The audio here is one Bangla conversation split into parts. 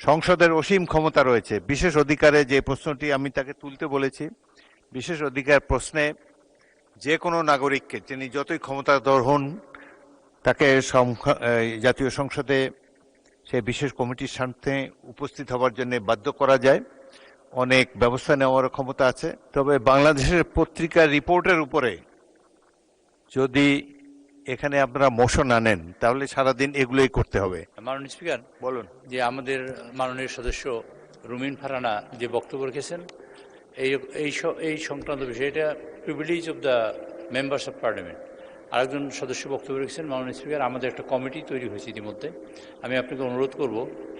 সংসদের অসীম ক্ষমতা রয়েছে, বিশেষ অধিকারে যে প্রশ্নটি আমি তাকে তুলতে বলেছি, বিশেষ অধিকার প্রশ্নে যে কোনো নাগরিককে তিনি যতই ক্ষমতাধর হন তাকে জাতীয় সংসদে সে বিশেষ কমিটির সামনে উপস্থিত হওয়ার জন্য বাধ্য করা যায়। অনেক ব্যবস্থা নেওয়ার ক্ষমতা আছে। তবে বাংলাদেশের পত্রিকার রিপোর্টের উপরে যদি এখানে আপনারা মোশন আনেন তাহলে সারাদিন এগুলোই করতে হবে। মাননীয় স্পিকার, বলুন। যে আমাদের মাননীয় সদস্য রুমিন ফারহানা যে বক্তব্য রেখেছেন এই সংক্রান্ত বিষয়, এটা privilege of the members of parliament. আরেকজন সদস্য বক্তব্য রেখেছেন, মাননীয় স্পিকার, আমাদের একটা কমিটি তৈরি হয়েছে ইতিমধ্যে। আমি আপনাকে অনুরোধ করব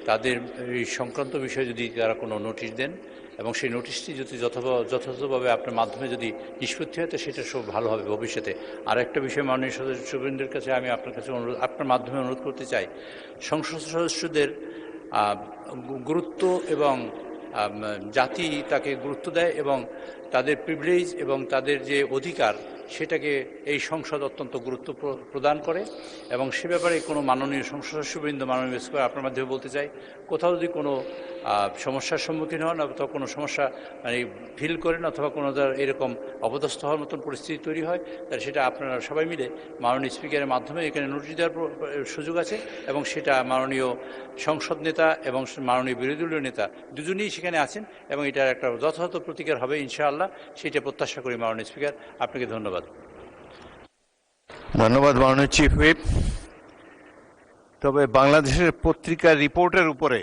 তাদের এই সংক্রান্ত বিষয়ে যদি তারা কোনো নোটিশ দেন এবং সেই নোটিশটি যদি যথাযথভাবে আপনার মাধ্যমে যদি নিষ্পত্তি হয় তো সেটা সব ভালো হবে ভবিষ্যতে। আর একটা বিষয় মাননীয় সদস্যবৃন্দের কাছে আমি আপনার কাছে আপনার মাধ্যমে অনুরোধ করতে চাই, সংসদ সদস্যদের গুরুত্ব এবং জাতি তাকে গুরুত্ব দেয় এবং তাদের প্রিভিলেজ এবং তাদের যে অধিকার সেটাকে এই সংসদ অত্যন্ত গুরুত্ব প্রদান করে। এবং সে ব্যাপারে কোনো মাননীয় সংসদ সদস্যবৃন্দ, মাননীয় স্পিকার, আপনার মাধ্যমে বলতে চাই, কোথাও যদি কোনো সমস্যার সম্মুখীন হন অথবা কোনো সমস্যা ফিল করেন অথবা কোনো এরকম অপদস্থ হওয়ার মতন পরিস্থিতি তৈরি হয়, তাহলে সেটা আপনারা সবাই মিলে মাননীয় স্পিকারের মাধ্যমে এখানে নোটিশ দেওয়ার সুযোগ আছে এবং সেটা মাননীয় সংসদ নেতা এবং মাননীয় বিরোধী দলীয় নেতা দুজনেই সেখানে আছেন এবং এটার একটা যথাযথ প্রতিকার হবে ইনশাআল্লাহ, সেটা প্রত্যাশা করি। মাননীয় স্পিকার, আপনাকে ধন্যবাদ। ধন্যবাদ মাননীয় চিফ হুইপ। তবে বাংলাদেশের পত্রিকার রিপোর্টের উপরে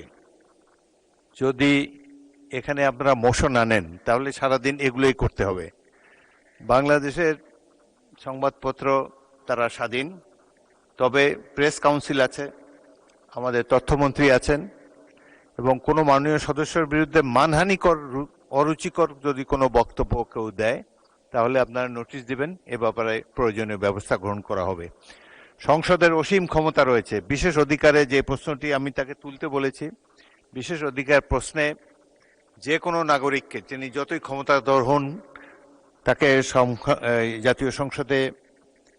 যদি এখানে আপনারা মোশন আনেন তাহলে সারাদিন এগুলোই করতে হবে। বাংলাদেশের সংবাদপত্র তারা স্বাধীন, তবে প্রেস কাউন্সিল আছে, আমাদের তথ্যমন্ত্রী আছেন, এবং কোনো মাননীয় সদস্যের বিরুদ্ধে মানহানিকর অরুচিকর যদি কোনো বক্তব্য কেউ দেয় তাহলে আপনারা নোটিশ দিবেন, এ ব্যাপারে প্রয়োজনীয় ব্যবস্থা গ্রহণ করা হবে। সংসদের অসীম ক্ষমতা রয়েছে, বিশেষ অধিকারে যে প্রশ্নটি আমি তাকে তুলতে বলেছি, বিশেষ অধিকার প্রশ্নে যে কোনো নাগরিককে তিনি যতই ক্ষমতাধর হন তাকে জাতীয় সংসদে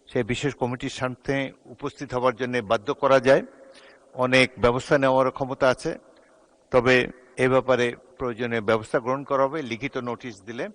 সে বিশেষ কমিটির সামনে উপস্থিত হওয়ার জন্য বাধ্য করা যায়। অনেক ব্যবস্থা নেওয়ার ক্ষমতা আছে, তবে এ ব্যাপারে প্রয়োজনীয় ব্যবস্থা গ্রহণ করা হবে লিখিত নোটিশ দিলে।